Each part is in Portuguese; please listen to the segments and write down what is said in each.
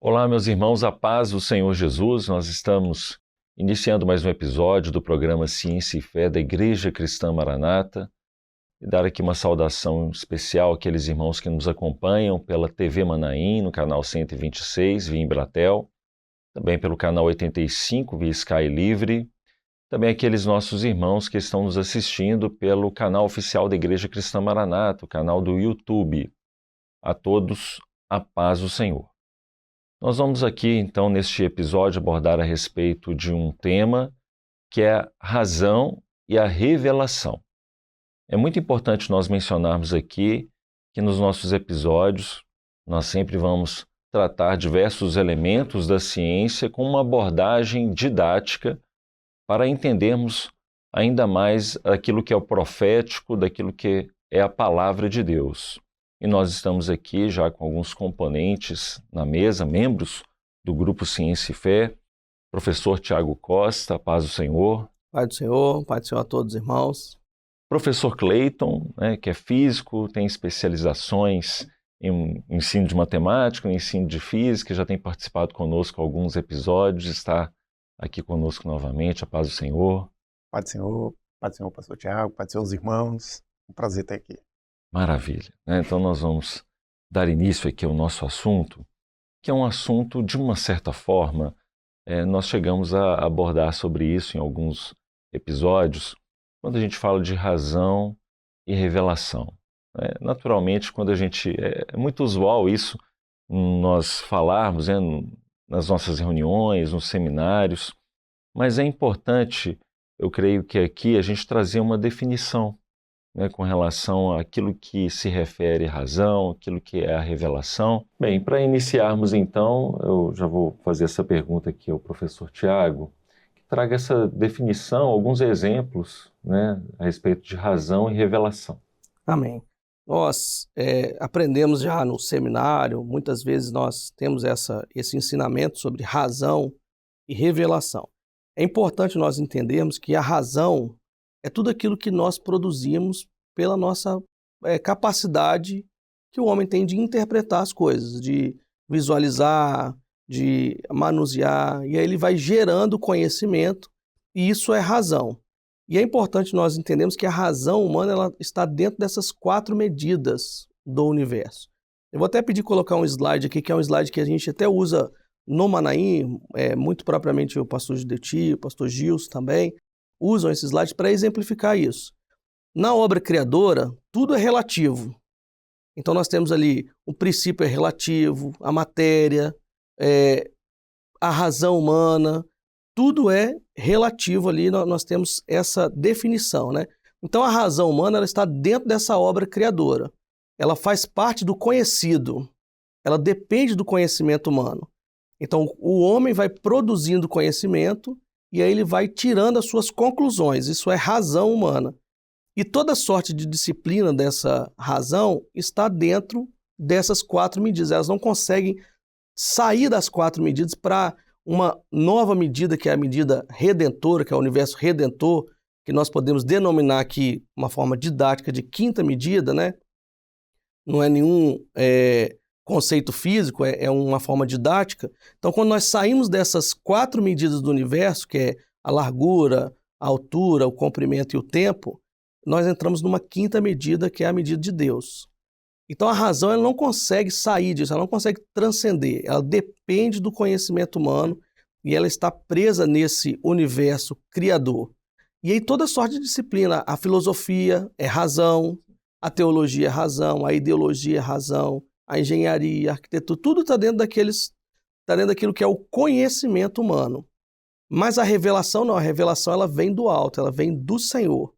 Olá, meus irmãos, a paz do Senhor Jesus. Nós estamos iniciando mais um episódio do programa Ciência e Fé da Igreja Cristã Maranata e dar aqui uma saudação especial àqueles irmãos que nos acompanham pela TV Manaim, no canal 126, via Embratel, também pelo canal 85, via Sky Livre, também aqueles nossos irmãos que estão nos assistindo pelo canal oficial da Igreja Cristã Maranata, o canal do YouTube. A todos, a paz do Senhor. Nós vamos aqui, então, neste episódio, abordar a respeito de um tema que é a razão e a revelação. É muito importante nós mencionarmos aqui que nos nossos episódios nós sempre vamos tratar diversos elementos da ciência com uma abordagem didática para entendermos ainda mais aquilo que é o profético, daquilo que é a palavra de Deus. E nós estamos aqui já com alguns componentes na mesa, membros do Grupo Ciência e Fé, professor Tiago Costa, paz do Senhor. Paz do Senhor a todos os irmãos. Professor Cleiton, que é físico, tem especializações em ensino de matemática, em ensino de física, já tem participado conosco em alguns episódios, está aqui conosco novamente, a paz do Senhor. Paz do Senhor, pastor Tiago, paz do Senhor, os irmãos, um prazer estar aqui. Maravilha. Então nós vamos dar início aqui ao nosso assunto, que é um assunto, de uma certa forma, nós chegamos a abordar sobre isso em alguns episódios, quando a gente fala de razão e revelação. Naturalmente, quando a gente... É muito usual isso, nós falarmos nas nossas reuniões, nos seminários, mas é importante, eu creio que aqui a gente trazer uma definição, com relação àquilo que se refere à razão, aquilo que é a revelação. Bem, para iniciarmos então, eu já vou fazer essa pergunta aqui ao professor Tiago, que traga essa definição, alguns exemplos, a respeito de razão e revelação. Amém. Nós aprendemos já no seminário, muitas vezes nós temos esse ensinamento sobre razão e revelação. É importante nós entendermos que a razão é tudo aquilo que nós produzimos pela nossa capacidade que o homem tem de interpretar as coisas, de visualizar, de manusear, e aí ele vai gerando conhecimento, e isso é razão. E é importante nós entendermos que a razão humana ela está dentro dessas 4 medidas do universo. Eu vou até pedir colocar um slide aqui, que é um slide que a gente até usa no Manaim, muito propriamente o pastor Judeti, o pastor Gilson também, usam esses slides para exemplificar isso. Na obra criadora, tudo é relativo. Então nós temos ali, o princípio é relativo, a matéria, a razão humana, tudo é relativo ali, nós temos essa definição, Então a razão humana ela está dentro dessa obra criadora. Ela faz parte do conhecido, ela depende do conhecimento humano. Então o homem vai produzindo conhecimento, e aí ele vai tirando as suas conclusões. Isso é razão humana. E toda sorte de disciplina dessa razão está dentro dessas 4 medidas. Elas não conseguem sair das 4 medidas para uma nova medida, que é a medida redentora, que é o universo redentor, que nós podemos denominar aqui uma forma didática de 5ª medida, Não é nenhum conceito físico, é uma forma didática. Então, quando nós saímos dessas 4 medidas do universo, que é a largura, a altura, o comprimento e o tempo, nós entramos numa 5ª medida, que é a medida de Deus. Então, a razão ela não consegue sair disso, ela não consegue transcender, ela depende do conhecimento humano e ela está presa nesse universo criador. E aí toda sorte de disciplina, a filosofia é razão, a teologia é razão, a ideologia é razão, a engenharia, a arquitetura, tudo está dentro daquilo que é o conhecimento humano. Mas a revelação não, a revelação ela vem do alto, ela vem do Senhor.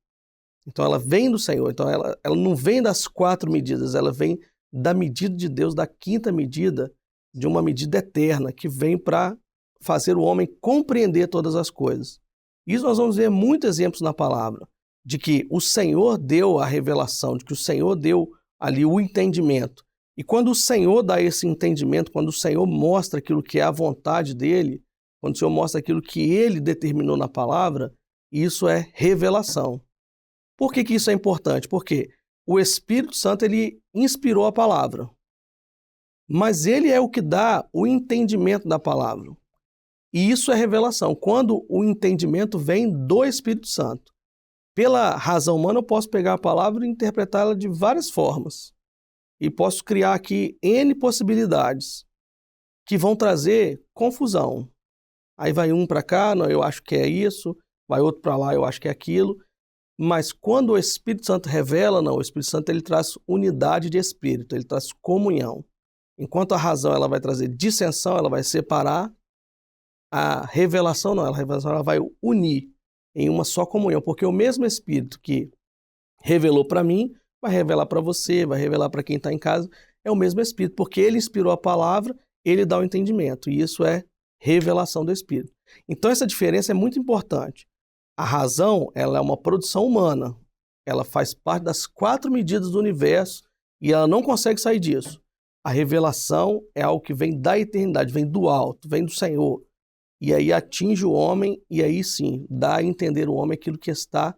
Então ela vem do Senhor, então ela não vem das 4 medidas, ela vem da medida de Deus, da 5ª medida, de uma medida eterna, que vem para fazer o homem compreender todas as coisas. Isso nós vamos ver muitos exemplos na palavra, de que o Senhor deu a revelação, de que o Senhor deu ali o entendimento. E quando o Senhor dá esse entendimento, quando o Senhor mostra aquilo que é a vontade dele, quando o Senhor mostra aquilo que ele determinou na palavra, isso é revelação. Por que isso é importante? Porque o Espírito Santo ele inspirou a palavra. mas ele é o que dá o entendimento da palavra. E isso é revelação, quando o entendimento vem do Espírito Santo. Pela razão humana, eu posso pegar a palavra e interpretá-la de várias formas. E posso criar aqui N possibilidades que vão trazer confusão. Aí vai um para cá, não, eu acho que é isso, vai outro para lá, eu acho que é aquilo. Mas quando o Espírito Santo revela, não, o Espírito Santo ele traz unidade de espírito, ele traz comunhão. Enquanto a razão ela vai trazer dissensão, ela vai separar, a revelação não, a revelação ela vai unir em uma só comunhão, porque o mesmo Espírito que revelou para mim, vai revelar para você, vai revelar para quem está em casa, é o mesmo Espírito, porque ele inspirou a palavra, ele dá o entendimento, e isso é revelação do Espírito. Então essa diferença é muito importante. A razão, ela é uma produção humana, ela faz parte das 4 medidas do universo e ela não consegue sair disso. A revelação é algo que vem da eternidade, vem do alto, vem do Senhor, e aí atinge o homem, e aí sim, dá a entender o homem aquilo que está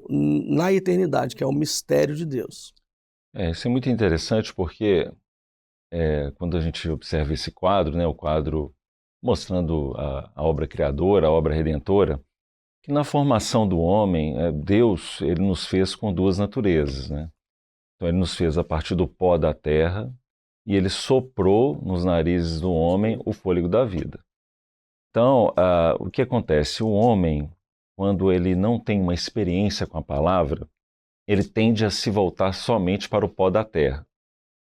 na eternidade, que é o mistério de Deus. Isso é muito interessante porque quando a gente observa esse quadro, né, o quadro mostrando a obra criadora, a obra redentora, que na formação do homem, Deus ele nos fez com 2 naturezas, né? Então ele nos fez a partir do pó da terra e ele soprou nos narizes do homem o fôlego da vida. Então, o que acontece? O homem, quando ele não tem uma experiência com a palavra, ele tende a se voltar somente para o pó da terra,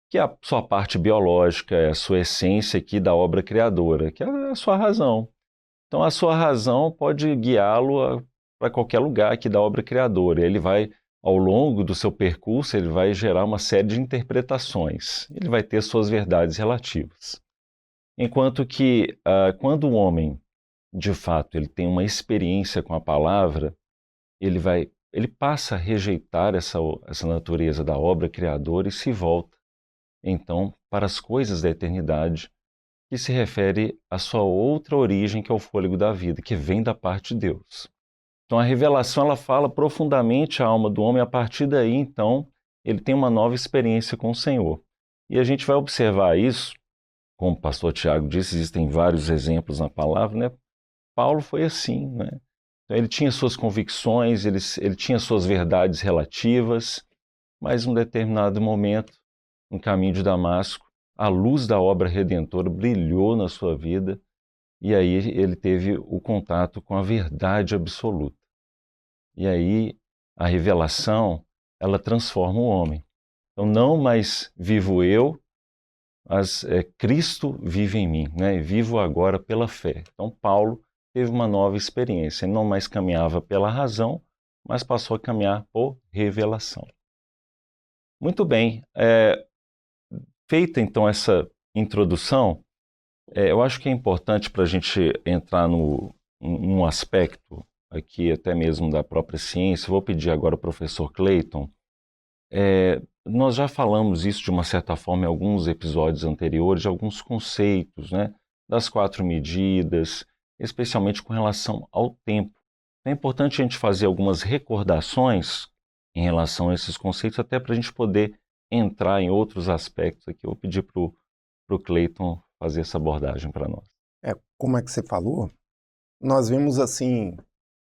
que é a sua parte biológica, é a sua essência aqui da obra criadora, que é a sua razão. Então, a sua razão pode guiá-lo para qualquer lugar aqui da obra criadora. Ele vai, ao longo do seu percurso, ele vai gerar uma série de interpretações. Ele vai ter suas verdades relativas. Enquanto que, quando o homem, de fato, ele tem uma experiência com a palavra, ele passa a rejeitar essa natureza da obra criadora e se volta, então, para as coisas da eternidade, que se refere à sua outra origem, que é o fôlego da vida, que vem da parte de Deus. Então, a revelação ela fala profundamente a alma do homem, a partir daí, então, ele tem uma nova experiência com o Senhor. E a gente vai observar isso, como o pastor Tiago disse, existem vários exemplos na palavra, né? Paulo foi assim, né? Então, ele tinha suas convicções, ele tinha suas verdades relativas, mas em um determinado momento, no caminho de Damasco, a luz da obra redentora brilhou na sua vida e aí ele teve o contato com a verdade absoluta. E aí a revelação, ela transforma o homem. Então não mais vivo eu, mas Cristo vive em mim, né? E vivo agora pela fé. Então Paulo teve uma nova experiência. Ele não mais caminhava pela razão, mas passou a caminhar por revelação. Muito bem. Feita então essa introdução, eu acho que é importante para a gente entrar num aspecto aqui até mesmo da própria ciência. Vou pedir agora ao professor Clayton. Nós já falamos isso de uma certa forma em alguns episódios anteriores, de alguns conceitos, né, das 4 medidas, especialmente com relação ao tempo. É importante a gente fazer algumas recordações em relação a esses conceitos, até para a gente poder entrar em outros aspectos aqui. Eu vou pedir para o Clayton fazer essa abordagem para nós. Como é que você falou, nós vimos assim,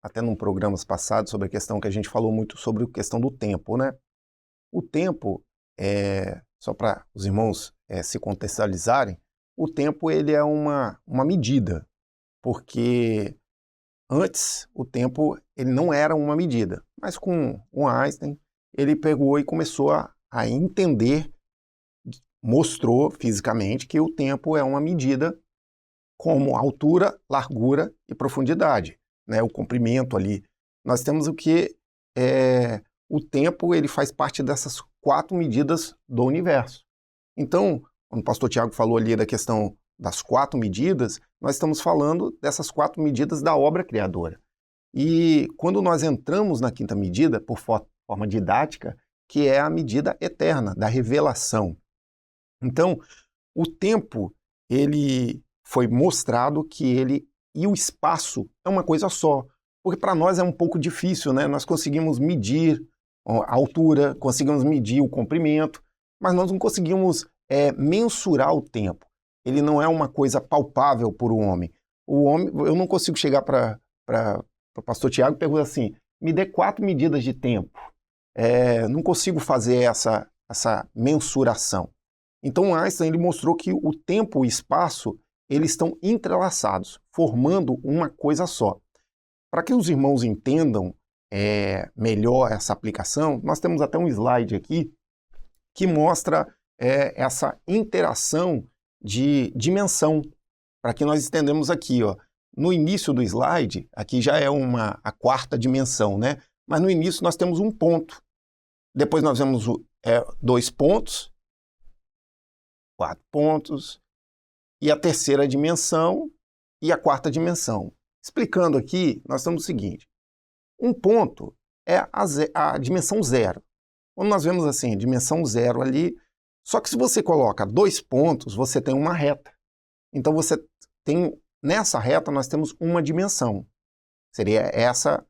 até num programas passados, sobre a questão que a gente falou muito sobre a questão do tempo, né? O tempo, só para os irmãos se contextualizarem, o tempo ele é uma medida, porque antes o tempo ele não era uma medida, mas com o Einstein ele pegou e começou a entender, mostrou fisicamente que o tempo é uma medida como altura, largura e profundidade, né? O comprimento ali. Nós temos o que o tempo ele faz parte dessas 4 medidas do universo. Então, quando o pastor Tiago falou ali da questão das 4 medidas, nós estamos falando dessas 4 medidas da obra criadora. E quando nós entramos na 5ª medida, por forma didática, que é a medida eterna, da revelação. Então, o tempo, ele foi mostrado que ele e o espaço é uma coisa só, porque para nós é um pouco difícil, né? Nós conseguimos medir a altura, conseguimos medir o comprimento, mas nós não conseguimos mensurar o tempo. Ele não é uma coisa palpável por um homem. O homem, eu não consigo chegar para o pastor Tiago e perguntar assim, me dê 4 medidas de tempo. Não consigo fazer essa mensuração. Então Einstein ele mostrou que o tempo e o espaço eles estão entrelaçados, formando uma coisa só. Para que os irmãos entendam melhor essa aplicação, nós temos até um slide aqui que mostra essa interação de dimensão, para que nós entendamos aqui, ó, no início do slide, aqui já é a 4ª dimensão, né? Mas no início nós temos um ponto, depois nós vemos 2 pontos, 4 pontos, e a 3ª dimensão e a 4ª dimensão. Explicando aqui, nós temos o seguinte, um ponto é a dimensão 0. Quando nós vemos assim, dimensão 0 ali, só que se você coloca 2 pontos, você tem uma reta. Então você tem, nessa reta nós temos uma dimensão. Seria essa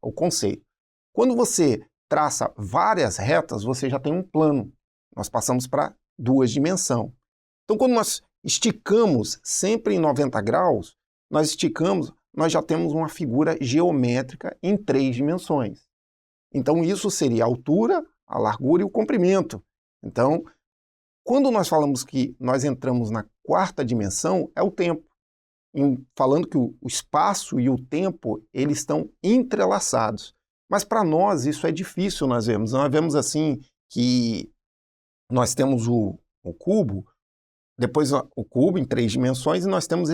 o conceito. Quando você traça várias retas, você já tem um plano. Nós passamos para 2 dimensões. Então quando nós esticamos sempre em 90 graus, nós já temos uma figura geométrica em 3 dimensões. Então isso seria a altura, a largura e o comprimento. Então, quando nós falamos que nós entramos na 4ª dimensão, é o tempo. Falando que o espaço e o tempo, eles estão entrelaçados. Mas para nós isso é difícil, nós vemos assim que nós temos o cubo, depois o cubo em 3 dimensões, e nós temos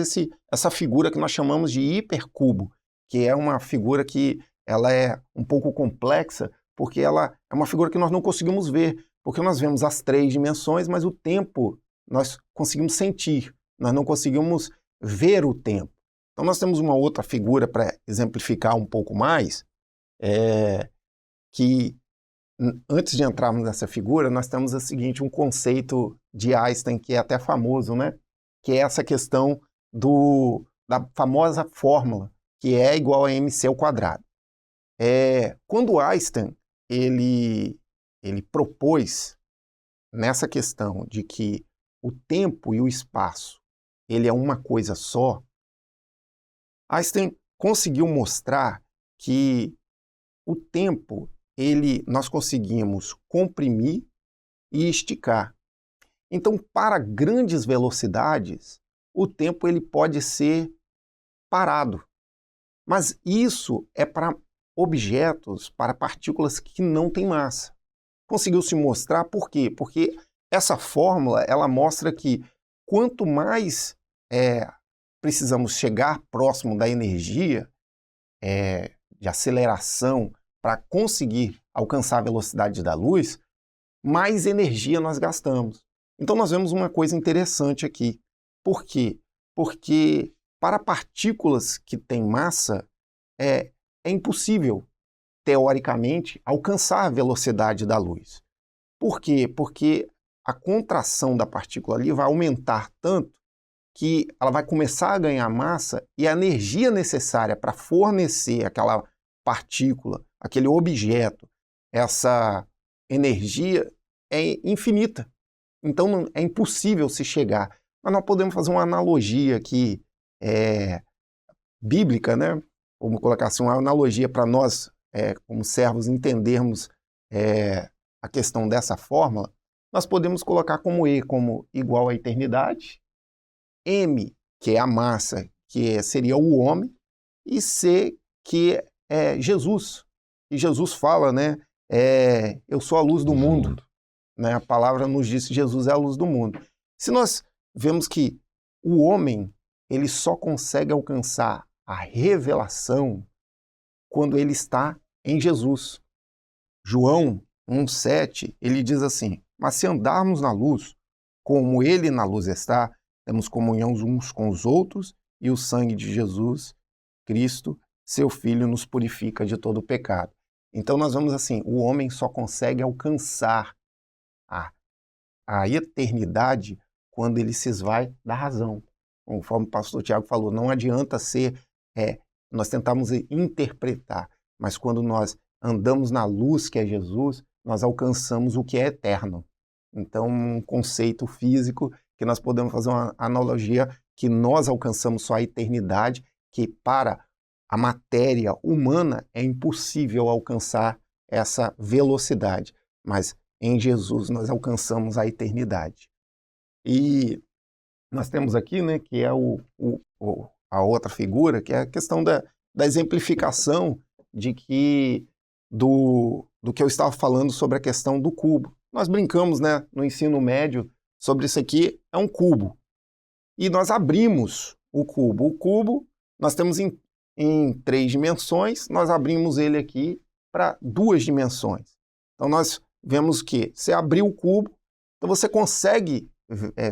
essa figura que nós chamamos de hipercubo, que é uma figura que ela é um pouco complexa, porque ela é uma figura que nós não conseguimos ver, porque nós vemos as 3 dimensões, mas o tempo nós conseguimos sentir, nós não conseguimos ver o tempo. Então nós temos uma outra figura para exemplificar um pouco mais, que antes de entrarmos nessa figura, nós temos um conceito de Einstein que é até famoso, né? Que é essa questão da famosa fórmula, que é igual a mc ao quadrado. Quando Einstein ele propôs nessa questão de que o tempo e o espaço ele é uma coisa só, Einstein conseguiu mostrar que o tempo nós conseguimos comprimir e esticar. Então, para grandes velocidades, o tempo ele pode ser parado. Mas isso é para objetos, para partículas que não têm massa. Conseguiu se mostrar por quê? Porque essa fórmula ela mostra que quanto mais precisamos chegar próximo da energia de aceleração para conseguir alcançar a velocidade da luz, mais energia nós gastamos. Então nós vemos uma coisa interessante aqui. Por quê? Porque para partículas que têm massa, é impossível, teoricamente, alcançar a velocidade da luz. Por quê? Porque a contração da partícula ali vai aumentar tanto que ela vai começar a ganhar massa e a energia necessária para fornecer aquela partícula, aquele objeto, essa energia é infinita. Então é impossível se chegar. Mas nós podemos fazer uma analogia aqui bíblica, né? Vamos colocar assim, uma analogia para nós, como servos, entendermos a questão dessa fórmula. Nós podemos colocar como E como igual à eternidade, M, que é a massa, que seria o homem, e C, que é Jesus. E Jesus fala, né? Eu sou a luz do mundo. Né? A palavra nos diz que Jesus é a luz do mundo. Se nós vemos que o homem ele só consegue alcançar a revelação quando ele está em Jesus. João 1,7, ele diz assim, mas se andarmos na luz, como ele na luz está, temos comunhão uns com os outros e o sangue de Jesus, Cristo, seu Filho, nos purifica de todo o pecado. Então nós vamos assim, o homem só consegue alcançar a eternidade quando ele se esvai da razão. Conforme o pastor Tiago falou, não adianta nós tentamos interpretar, mas quando nós andamos na luz que é Jesus, nós alcançamos o que é eterno. Então, um conceito físico que nós podemos fazer uma analogia que nós alcançamos só a eternidade, que para a matéria humana é impossível alcançar essa velocidade, mas em Jesus nós alcançamos a eternidade. E nós temos aqui, né, que é a outra figura, que é a questão da exemplificação de que do que eu estava falando sobre a questão do cubo. Nós brincamos, né, no ensino médio sobre isso aqui, é um cubo. E nós abrimos o cubo. O cubo nós temos em 3 dimensões, nós abrimos ele aqui para 2 dimensões. Então nós vemos que você abriu o cubo, então você consegue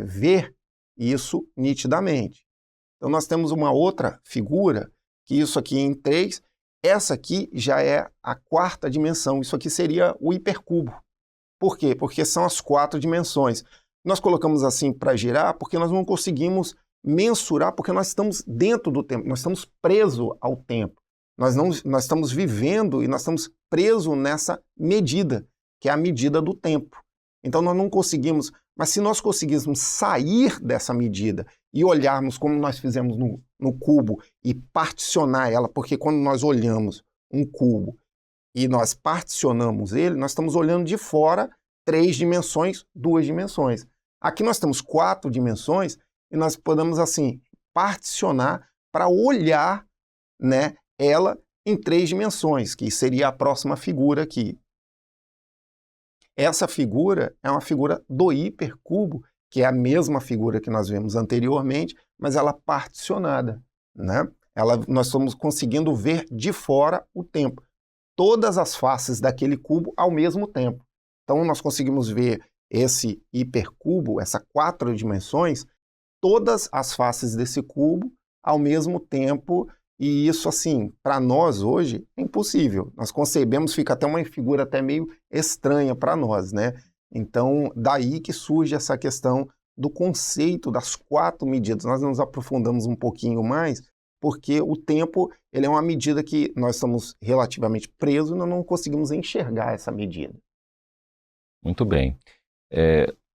ver isso nitidamente. Então nós temos uma outra figura, que isso aqui em 3, essa aqui já é a 4ª dimensão, isso aqui seria o hipercubo. Por quê? Porque são as 4 dimensões. Nós colocamos assim para girar porque nós não conseguimos mensurar, porque nós estamos dentro do tempo, nós estamos presos ao tempo. Nós estamos vivendo e nós estamos presos nessa medida, que é a medida do tempo. Então nós não conseguimos, mas se nós conseguíssemos sair dessa medida e olharmos como nós fizemos no cubo e particionar ela, porque quando nós olhamos um cubo e nós particionamos ele, nós estamos olhando de fora 3 dimensões, 2 dimensões. Aqui nós temos 4 dimensões e nós podemos, assim, particionar para olhar, né, ela em 3 dimensões, que seria a próxima figura aqui. Essa figura é uma figura do hipercubo, que é a mesma figura que nós vimos anteriormente, mas ela particionada, né? Nós estamos conseguindo ver de fora o tempo, todas as faces daquele cubo ao mesmo tempo. Então nós conseguimos ver esse hipercubo, essas 4 dimensões, todas as faces desse cubo ao mesmo tempo, e isso, assim, para nós hoje é impossível. Nós concebemos, fica até uma figura até meio estranha para nós, né? Então, daí que surge essa questão do conceito das 4 medidas. Nós nos aprofundamos um pouquinho mais, porque o tempo ele é uma medida que nós estamos relativamente presos e nós não conseguimos enxergar essa medida. Muito bem.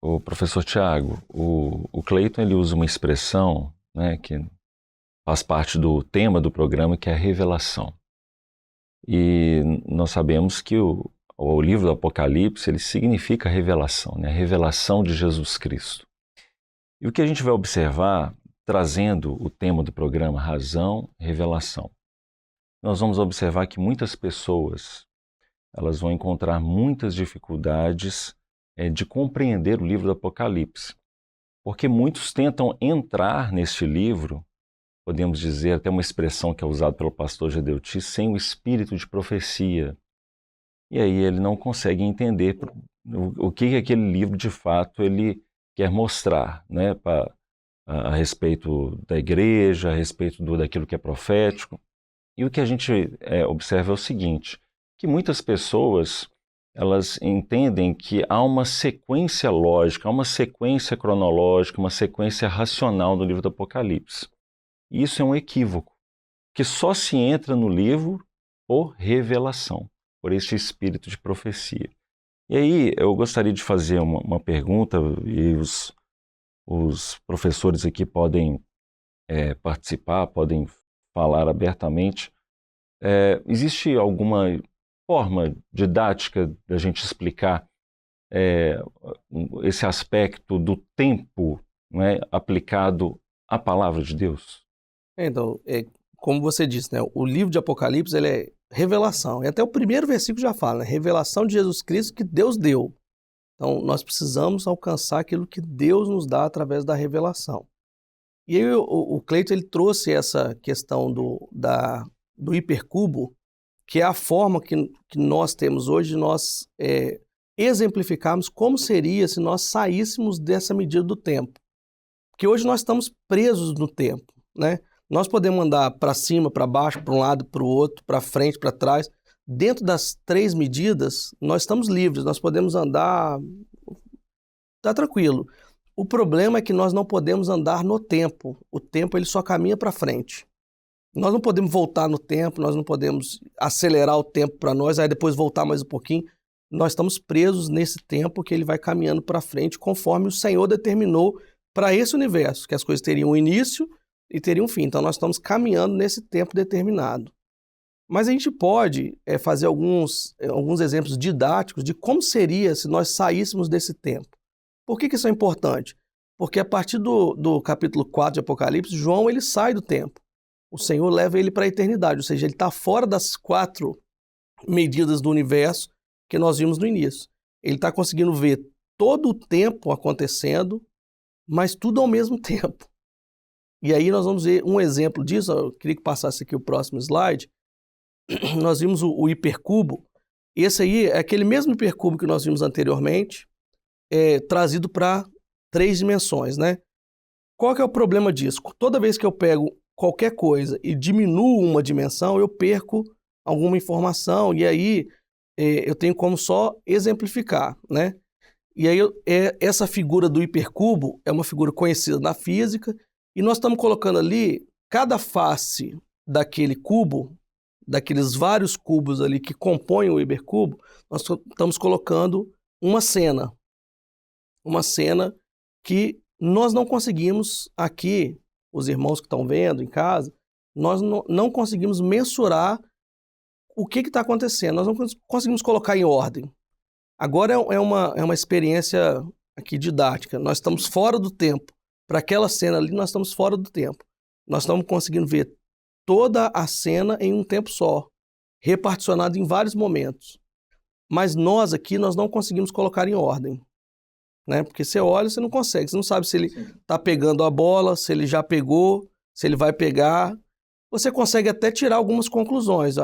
O professor Tiago, o Cleiton ele usa uma expressão, né, que faz parte do tema do programa, que é a revelação. E nós sabemos que o livro do Apocalipse ele significa revelação, né, a revelação de Jesus Cristo. E o que a gente vai observar, trazendo o tema do programa Razão, Revelação, nós vamos observar que muitas pessoas elas vão encontrar muitas dificuldades de compreender o livro do Apocalipse, porque muitos tentam entrar neste livro, podemos dizer até uma expressão que é usada pelo pastor Gedeuti, sem o espírito de profecia. E aí ele não consegue entender o que aquele livro de fato ele quer mostrar, né, a respeito da igreja, a respeito daquilo que é profético. E o que a gente observa é o seguinte, que muitas pessoas elas entendem que há uma sequência lógica, há uma sequência cronológica, uma sequência racional no livro do Apocalipse. E isso é um equívoco, que só se entra no livro por revelação, por este espírito de profecia. E aí eu gostaria de fazer uma pergunta, e os professores aqui podem participar, podem falar abertamente. Existe alguma forma didática da gente explicar esse aspecto do tempo, né, aplicado à palavra de Deus? Então, como você disse, né, o livro de Apocalipse ele é revelação. E até o primeiro versículo já fala, né, revelação de Jesus Cristo que Deus deu. Então, nós precisamos alcançar aquilo que Deus nos dá através da revelação. E aí o Cleiton ele trouxe essa questão do hipercubo, que é a forma que nós temos hoje de nós exemplificarmos como seria se nós saíssemos dessa medida do tempo. Porque hoje nós estamos presos no tempo, né? Nós podemos andar para cima, para baixo, para um lado, para o outro, para frente, para trás. Dentro das 3 medidas, nós estamos livres, nós podemos andar, está tranquilo. O problema é que nós não podemos andar no tempo. O tempo ele só caminha para frente. Nós não podemos voltar no tempo, nós não podemos acelerar o tempo para nós, aí depois voltar mais um pouquinho. nós estamos presos nesse tempo que ele vai caminhando para frente conforme o Senhor determinou para esse universo, que as coisas teriam um início e teriam um fim. Então nós estamos caminhando nesse tempo determinado. Mas a gente pode fazer alguns exemplos didáticos de como seria se nós saíssemos desse tempo. Por que isso é importante? Porque a partir do capítulo 4 de Apocalipse, João ele sai do tempo. O Senhor leva ele para a eternidade, ou seja, ele está fora das 4 medidas do universo que nós vimos no início. Ele está conseguindo ver todo o tempo acontecendo, mas tudo ao mesmo tempo. E aí nós vamos ver um exemplo disso. Eu queria que passasse aqui o próximo slide. Nós vimos o hipercubo. Esse aí é aquele mesmo hipercubo que nós vimos anteriormente, trazido para 3 dimensões, né? Qual que é o problema disso? Toda vez que eu pego qualquer coisa e diminuo uma dimensão, eu perco alguma informação, e aí eu tenho como só exemplificar, né? E aí essa figura do hipercubo é uma figura conhecida na física, e nós estamos colocando ali cada face daquele cubo, daqueles vários cubos ali que compõem o hipercubo, nós estamos colocando uma cena que nós não conseguimos aqui, os irmãos que estão vendo em casa, nós não conseguimos mensurar o que está acontecendo, nós não conseguimos colocar em ordem. Agora é uma experiência aqui didática, nós estamos fora do tempo. Para aquela cena ali, nós estamos fora do tempo. Nós estamos conseguindo ver toda a cena em um tempo só, reparticionado em vários momentos. Mas nós aqui, nós não conseguimos colocar em ordem. Né? Porque você olha, você não consegue, você não sabe se ele está pegando a bola, se ele já pegou, se ele vai pegar. Você consegue até tirar algumas conclusões.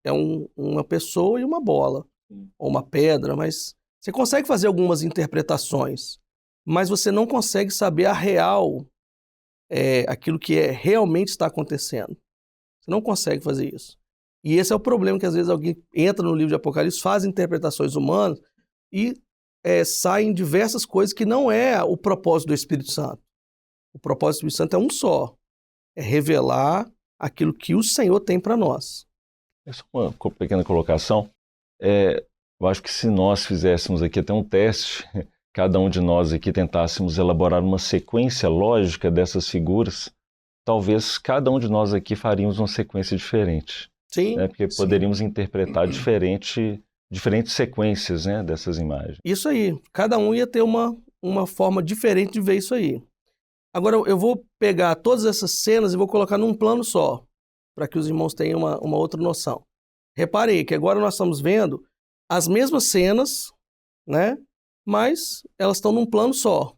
É uma pessoa e uma bola, ou uma pedra, mas você consegue fazer algumas interpretações, mas você não consegue saber a real, aquilo que realmente está acontecendo. Você não consegue fazer isso. E esse é o problema, que às vezes alguém entra no livro de Apocalipse, faz interpretações humanas e saem diversas coisas que não é o propósito do Espírito Santo. O propósito do Espírito Santo é um só, é revelar aquilo que o Senhor tem para nós. Essa é uma pequena colocação. Eu acho que se nós fizéssemos aqui até um teste, cada um de nós aqui tentássemos elaborar uma sequência lógica dessas figuras, talvez cada um de nós aqui faríamos uma sequência diferente. Sim. Né? Porque poderíamos interpretar diferentes sequências, né, dessas imagens. Isso aí. Cada um ia ter uma forma diferente de ver isso aí. Agora, eu vou pegar todas essas cenas e vou colocar num plano só, para que os irmãos tenham uma outra noção. Reparem que agora nós estamos vendo as mesmas cenas, né, mas elas estão num plano só.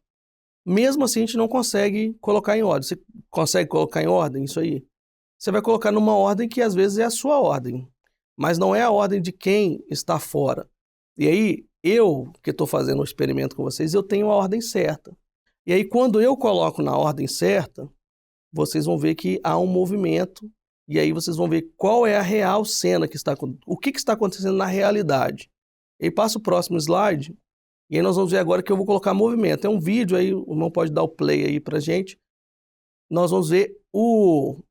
Mesmo assim, a gente não consegue colocar em ordem. Você consegue colocar em ordem isso aí? Você vai colocar numa ordem que às vezes é a sua ordem, mas não é a ordem de quem está fora. E aí, eu que estou fazendo o experimento com vocês, eu tenho a ordem certa. E aí, quando eu coloco na ordem certa, vocês vão ver que há um movimento, e aí vocês vão ver qual é a real cena que está acontecendo, o que está acontecendo na realidade. E aí passa o próximo slide, e aí nós vamos ver agora que eu vou colocar movimento. É um vídeo aí, o irmão pode dar o play aí pra gente. Nós vamos ver o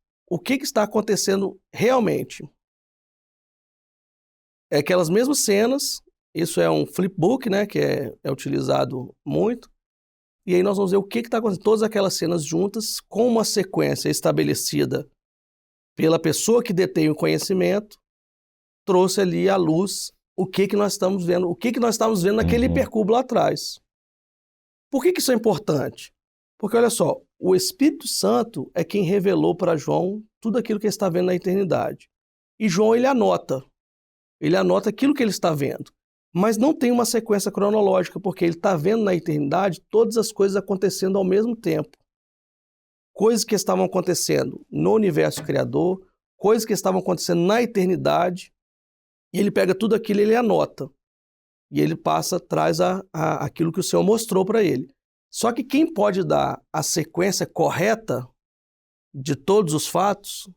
que está acontecendo realmente. É aquelas mesmas cenas, isso é um flipbook, né, que é utilizado muito. E aí nós vamos ver o que está acontecendo. Todas aquelas cenas juntas, com uma sequência estabelecida pela pessoa que detém o conhecimento, trouxe ali à luz o que nós estamos vendo, naquele hipercubo lá atrás. Por que isso é importante? Porque, olha só, o Espírito Santo é quem revelou para João tudo aquilo que ele está vendo na eternidade. E João, ele anota aquilo que ele está vendo. Mas não tem uma sequência cronológica, porque ele está vendo na eternidade todas as coisas acontecendo ao mesmo tempo. Coisas que estavam acontecendo no universo criador, coisas que estavam acontecendo na eternidade, e ele pega tudo aquilo e ele anota. E ele traz aquilo que o Senhor mostrou para ele. Só que quem pode dar a sequência correta de todos os fatos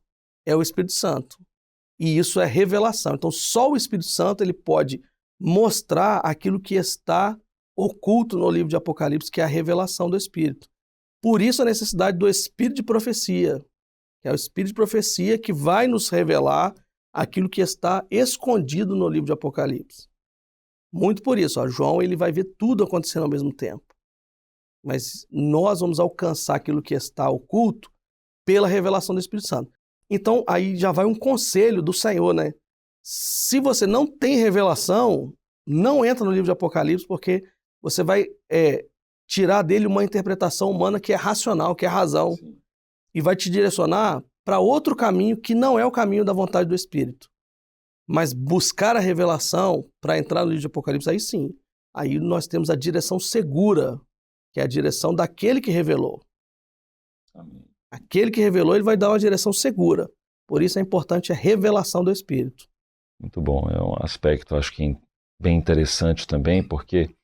é o Espírito Santo. E isso é revelação. Então, só o Espírito Santo ele pode mostrar aquilo que está oculto no livro de Apocalipse, que é a revelação do Espírito. Por isso a necessidade do Espírito de profecia, que é o Espírito de profecia que vai nos revelar aquilo que está escondido no livro de Apocalipse. Muito por isso, ó, João ele vai ver tudo acontecendo ao mesmo tempo. Mas nós vamos alcançar aquilo que está oculto pela revelação do Espírito Santo. Então, aí já vai um conselho do Senhor, né? Se você não tem revelação, não entra no livro de Apocalipse, porque você vai tirar dele uma interpretação humana que é racional, que é razão, sim, e vai te direcionar para outro caminho que não é o caminho da vontade do Espírito. Mas buscar a revelação para entrar no livro de Apocalipse, aí sim. Aí nós temos a direção segura, que é a direção daquele que revelou. Amém. Aquele que revelou, ele vai dar uma direção segura. Por isso é importante a revelação do Espírito. Muito bom. É um aspecto, acho que bem interessante também, porque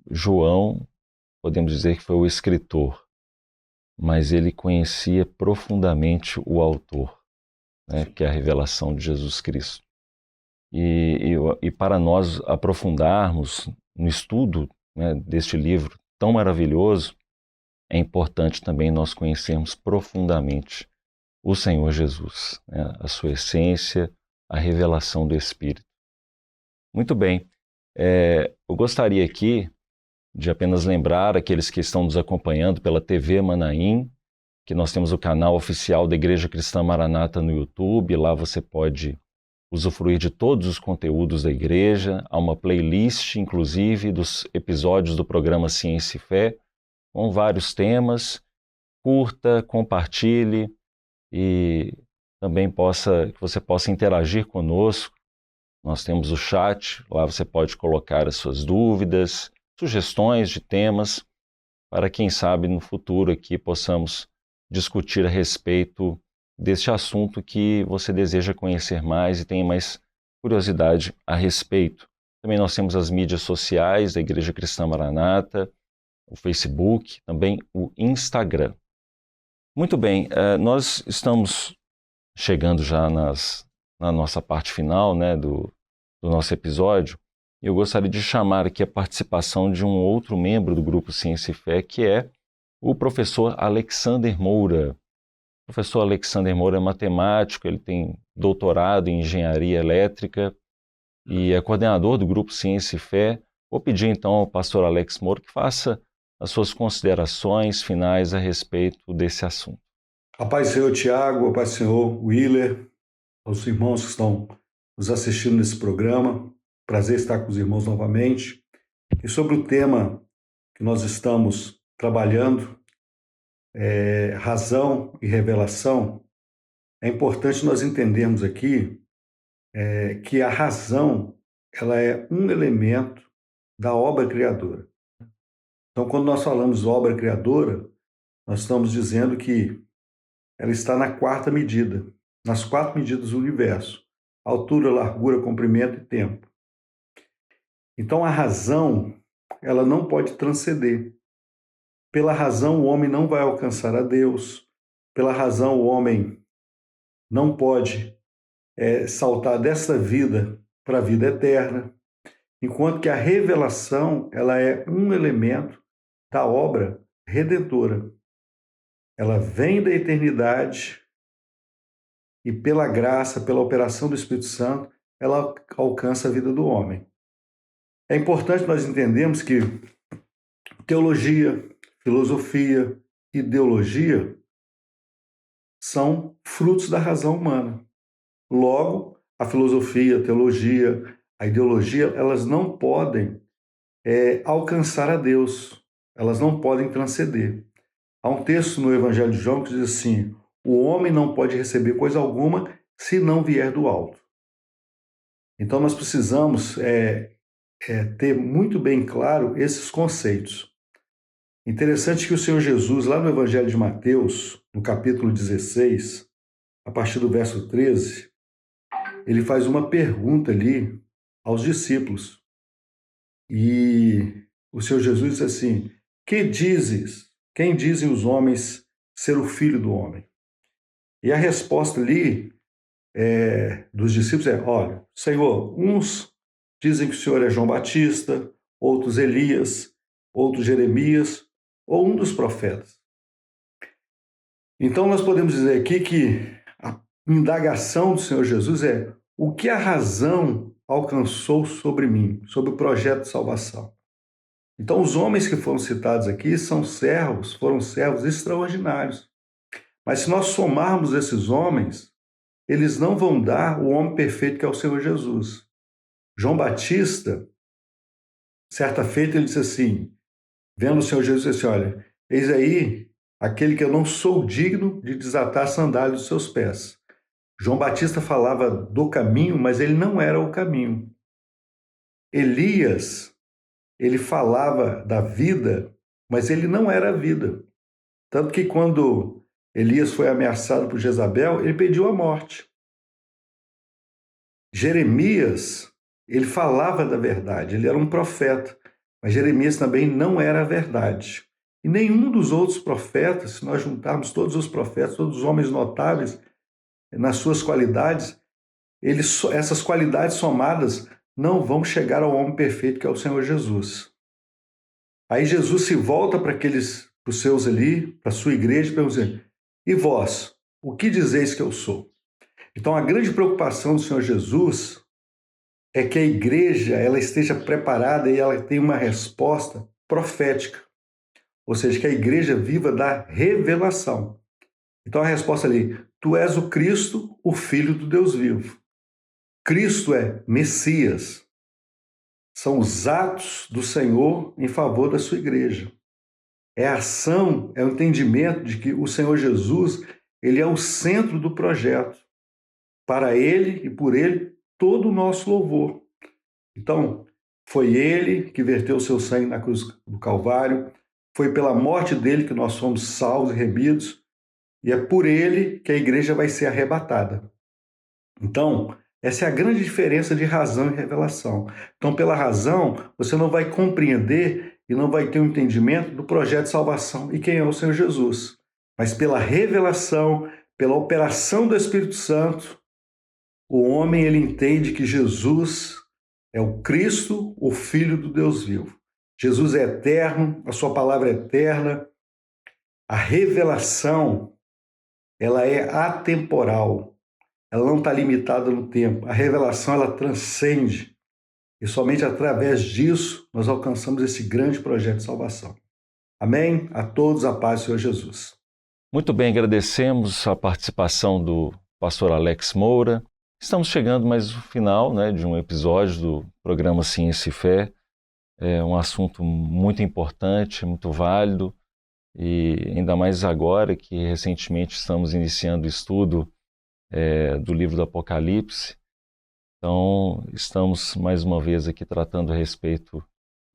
João, podemos dizer que foi o escritor, mas ele conhecia profundamente o autor, né, que é a revelação de Jesus Cristo. E para nós aprofundarmos no estudo, né, deste livro tão maravilhoso, é importante também nós conhecermos profundamente o Senhor Jesus, né, a sua essência, a revelação do Espírito. Muito bem. Eu gostaria aqui de apenas lembrar aqueles que estão nos acompanhando pela TV Manaim, que nós temos o canal oficial da Igreja Cristã Maranata no YouTube. Lá você pode usufruir de todos os conteúdos da igreja. Há uma playlist, inclusive, dos episódios do programa Ciência e Fé, com vários temas. Curta, compartilhe e também que você possa interagir conosco. Nós temos o chat, lá você pode colocar as suas dúvidas, sugestões de temas, para quem sabe no futuro aqui possamos discutir a respeito deste assunto que você deseja conhecer mais e tem mais curiosidade a respeito. Também nós temos as mídias sociais da Igreja Cristã Maranata, o Facebook, também o Instagram. Muito bem, nós estamos chegando já na nossa parte final, né, do nosso episódio. Eu gostaria de chamar aqui a participação de um outro membro do Grupo Ciência e Fé, que é o professor Alexander Moura. O professor Alexander Moura é matemático, ele tem doutorado em engenharia elétrica e é coordenador do Grupo Ciência e Fé. Vou pedir então ao pastor Alex Moura que faça as suas considerações finais a respeito desse assunto. A paz do Senhor Tiago, a paz do Senhor Willer, aos irmãos que estão nos assistindo nesse programa. Prazer estar com os irmãos novamente. E sobre o tema que nós estamos trabalhando, razão e revelação, é importante nós entendermos aqui que a razão ela é um elemento da obra criadora. Então, quando nós falamos de obra criadora, nós estamos dizendo que ela está na quarta medida, nas 4 medidas do universo: altura, largura, comprimento e tempo. Então, a razão, ela não pode transcender. Pela razão, o homem não vai alcançar a Deus. Pela razão, o homem não pode saltar dessa vida para a vida eterna. Enquanto que a revelação, ela é um elemento da obra redentora. Ela vem da eternidade e pela graça, pela operação do Espírito Santo, ela alcança a vida do homem. É importante nós entendermos que teologia, filosofia, ideologia são frutos da razão humana. Logo, a filosofia, a teologia, a ideologia, elas não podem alcançar a Deus, elas não podem transcender. Há um texto no Evangelho de João que diz assim: o homem não pode receber coisa alguma se não vier do alto. Então nós precisamos ter muito bem claro esses conceitos. Interessante que o Senhor Jesus, lá no Evangelho de Mateus, no capítulo 16, a partir do verso 13, ele faz uma pergunta ali aos discípulos. E o Senhor Jesus diz assim: que dizes? Quem dizem os homens ser o filho do homem? E a resposta ali dos discípulos é: olha, Senhor, uns dizem que o Senhor é João Batista, outros Elias, outros Jeremias, ou um dos profetas. Então nós podemos dizer aqui que a indagação do Senhor Jesus é: o que a razão alcançou sobre mim, sobre o projeto de salvação. Então, os homens que foram citados aqui foram servos extraordinários. Mas se nós somarmos esses homens, eles não vão dar o homem perfeito que é o Senhor Jesus. João Batista, certa feita, ele disse assim, vendo o Senhor Jesus, disse assim, olha, eis aí aquele que eu não sou digno de desatar a sandália dos seus pés. João Batista falava do caminho, mas ele não era o caminho. Elias, ele falava da vida, mas ele não era a vida. Tanto que quando Elias foi ameaçado por Jezabel, ele pediu a morte. Jeremias, ele falava da verdade, ele era um profeta, mas Jeremias também não era a verdade. E nenhum dos outros profetas, se nós juntarmos todos os profetas, todos os homens notáveis, nas suas qualidades, essas qualidades somadas não vão chegar ao homem perfeito que é o Senhor Jesus. Aí Jesus se volta para os seus ali, para a sua igreja, e pergunta: e vós, o que dizeis que eu sou? Então a grande preocupação do Senhor Jesus é que a igreja ela esteja preparada e ela tenha uma resposta profética. Ou seja, que a igreja viva da revelação. Então a resposta ali, tu és o Cristo, o Filho do Deus vivo. Cristo é Messias. São os atos do Senhor em favor da sua igreja. É a ação, é o entendimento de que o Senhor Jesus, ele é o centro do projeto. Para ele e por ele, todo o nosso louvor. Então, foi ele que verteu o seu sangue na cruz do Calvário, foi pela morte dele que nós fomos salvos e remidos, e é por ele que a igreja vai ser arrebatada. Então, essa é a grande diferença de razão e revelação. Então, pela razão, você não vai compreender e não vai ter um entendimento do projeto de salvação e quem é o Senhor Jesus. Mas pela revelação, pela operação do Espírito Santo, o homem ele entende que Jesus é o Cristo, o Filho do Deus vivo. Jesus é eterno, a sua palavra é eterna. A revelação, ela é atemporal. Ela não está limitada no tempo. A revelação, ela transcende. E somente através disso, nós alcançamos esse grande projeto de salvação. Amém? A todos a paz do Senhor Jesus. Muito bem, agradecemos a participação do pastor Alex Moura. Estamos chegando mais no final, de um episódio do programa Ciência e Fé. É um assunto muito importante, muito válido, e ainda mais agora que recentemente estamos iniciando o estudo do livro do Apocalipse. Então, estamos mais uma vez aqui tratando a respeito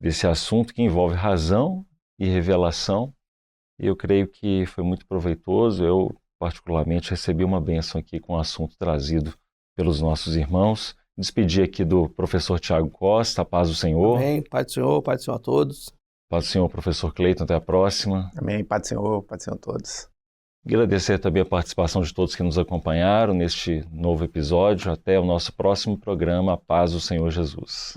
desse assunto que envolve razão e revelação. E eu creio que foi muito proveitoso. Eu, particularmente, recebi uma bênção aqui com o assunto trazido pelos nossos irmãos. Despedir aqui do professor Tiago Costa, a paz do Senhor. Amém, paz do Senhor a todos. Paz do Senhor, professor Cleiton, até a próxima. Amém, paz do Senhor a todos. Agradecer também a participação de todos que nos acompanharam neste novo episódio. Até o nosso próximo programa, a paz do Senhor Jesus.